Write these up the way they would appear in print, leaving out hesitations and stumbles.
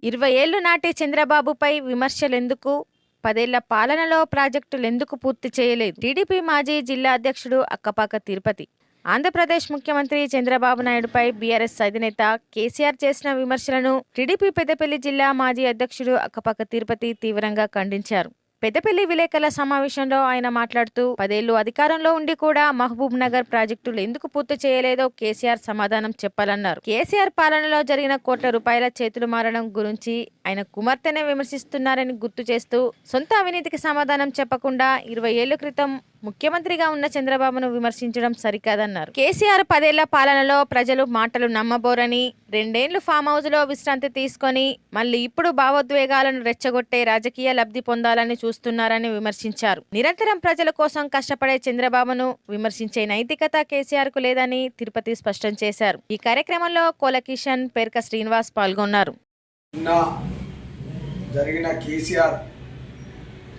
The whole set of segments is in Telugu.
20 ఏళ్లు నాటి చంద్రబాబుపై విమర్శలెందుకు? 10 ఏళ్ల పాలనలో ప్రాజెక్టులెందుకు పూర్తి చేయలేదు? టీడీపీ మాజీ జిల్లా అధ్యక్షుడు అక్కపాక తిరుపతి. ఆంధ్రప్రదేశ్ ముఖ్యమంత్రి చంద్రబాబు నాయుడుపై బీఆర్ఎస్ అధినేత కేసీఆర్ చేసిన విమర్శలను టీడీపీ పెద్దపల్లి జిల్లా మాజీ అధ్యక్షుడు అక్కపాక తిరుపతి తీవ్రంగా ఖండించారు. పెద్దపల్లి విలేకరుల సమావేశంలో ఆయన మాట్లాడుతూ 10 ఏళ్లు అధికారంలో ఉండి కూడా మహబూబ్ నగర్ ప్రాజెక్టులు ఎందుకు పూర్తి చేయలేదో కేసీఆర్ సమాధానం చెప్పాలన్నారు. కేసీఆర్ పాలనలో జరిగిన కోట్ల రూపాయల చేతులు మారడం గురించి ఆయన కుమార్తెనే విమర్శిస్తున్నారని గుర్తు చేస్తూ సొంత అవినీతికి సమాధానం చెప్పకుండా 20 ఏళ్ల క్రితం ముఖ్యమంత్రిగా ఉన్న చంద్రబాబును విమర్శించడం సరికాదన్నారు. కేసీఆర్ 10 ఏళ్ల పాలనలో ప్రజలు మాటలు నమ్మబోరని, 2 ఏళ్లు ఫామ్ హౌస్ లో విశ్రాంతి తీసుకొని మళ్ళీ ఇప్పుడు భావోద్వేగాలను రెచ్చగొట్టే రాజకీయ లబ్ధి పొందాలని చూస్తున్నారని విమర్శించారు. నిరంతరం ప్రజల కోసం కష్టపడే చంద్రబాబును విమర్శించే నైతికత కేసీఆర్ కు లేదని తిరుపతి స్పష్టం చేశారు. ఈ కార్యక్రమంలో కోలకిషన్, పేర్క శ్రీనివాస్ పాల్గొన్నారు. జరిగిన కేసీఆర్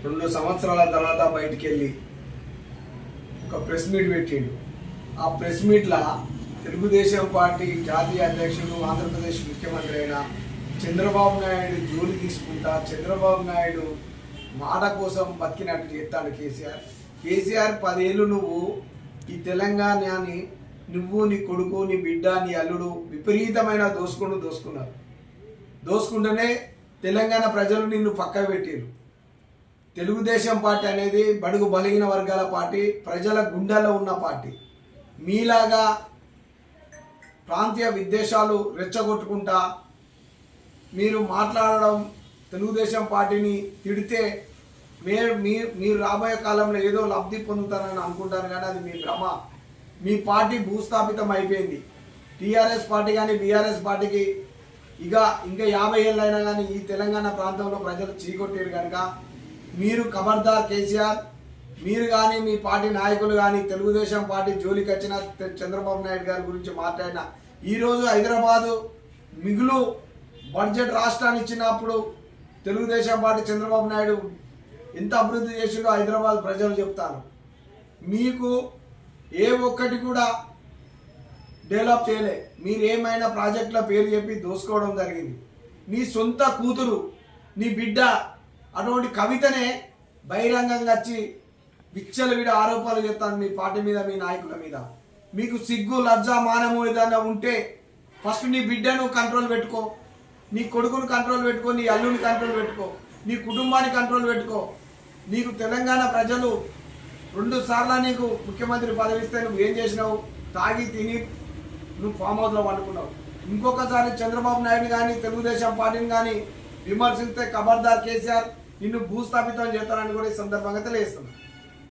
2 సంవత్సరాల తర్వాత బయటికి వెళ్ళి ఒక ప్రెస్ మీట్ పెట్టిండు. ఆ ప్రెస్ మీట్లా తెలుగుదేశం పార్టీ జాతీయ అధ్యక్షుడు, ఆంధ్రప్రదేశ్ ముఖ్యమంత్రి అయిన చంద్రబాబు నాయుడు జోలి తీసుకుంటా చంద్రబాబు నాయుడు మాట కోసం బతికినట్టు చేస్తాడు కేసీఆర్ 10 ఏళ్ళు నువ్వు ఈ తెలంగాణని నువ్వు, నీ కొడుకు, నీ బిడ్డ, నీ అల్లుడు విపరీతమైన దోసుకుంటూనే తెలంగాణ ప్రజలు నిన్ను పక్కకు పెట్టారు. తెలుగుదేశం పార్టీ అనేది బడుగు బలిగిన వర్గాల పార్టీ, ప్రజల గుండెల్లో ఉన్న పార్టీ. మీలాగా ప్రాంతీయ విద్వేషాలు రెచ్చగొట్టుకుంటా మీరు మాట్లాడడం, తెలుగుదేశం పార్టీని తిడితే మీరు రాబోయే కాలంలో ఏదో లబ్ధి పొందుతారని అనుకుంటారు, కానీ అది మీ భ్రమ. మీ పార్టీ భూస్థాపితం అయిపోయింది. టీఆర్ఎస్ పార్టీ కానీ బీఆర్ఎస్ పార్టీకి ఇంకా 50 ఏళ్ళైనా కానీ ఈ తెలంగాణ ప్రాంతంలో ప్రజలు చీకొట్టారు కనుక మీరు ఖబర్దార్ కేసీఆర్, మీరు కానీ మీ పార్టీ నాయకులు కానీ తెలుగుదేశం పార్టీ జోలికి వచ్చిన చంద్రబాబు నాయుడు గారి గురించి మాట్లాడిన ఈరోజు హైదరాబాదు మిగులు బడ్జెట్ రాష్ట్రాన్ని ఇచ్చినప్పుడు తెలుగుదేశం పార్టీ చంద్రబాబు నాయుడు ఎంత అభివృద్ధి చేసిండో హైదరాబాద్ ప్రజలు చెప్తారు. మీకు ఏ ఒక్కటి కూడా డెవలప్ చేయలే. మీరు ఏమైనా ప్రాజెక్టుల పేరు చెప్పి దోసుకోవడం జరిగింది. నీ సొంత కూతురు, నీ బిడ్డ అటువంటి కవితనే బహిరంగంగా వచ్చి విచ్చలవిడ ఆరోపణలు చేస్తాను మీ పార్టీ మీద, మీ నాయకుల మీద. మీకు సిగ్గు, లజ్జ, మానము ఏదైనా ఉంటే ఫస్ట్ నీ బిడ్డను కంట్రోల్ పెట్టుకో, నీ కొడుకును కంట్రోల్ పెట్టుకో, నీ అల్లుని కంట్రోల్ పెట్టుకో, నీ కుటుంబాన్ని కంట్రోల్ పెట్టుకో. నీకు తెలంగాణ ప్రజలు 2 సార్లు నీకు ముఖ్యమంత్రి పదవి ఇస్తే నువ్వు ఏం చేసినావు? తాగి తిని నువ్వు ఫామ్ హౌస్లో వండుకున్నావు. ఇంకొకసారి చంద్రబాబు నాయుడు కానీ తెలుగుదేశం పార్టీని కానీ విమర్శిస్తే ఖబర్దార్ కేసీఆర్ నిన్ను భూస్థాపితం చేస్తారని కూడా ఈ సందర్భంగా తెలియజేస్తున్నాను.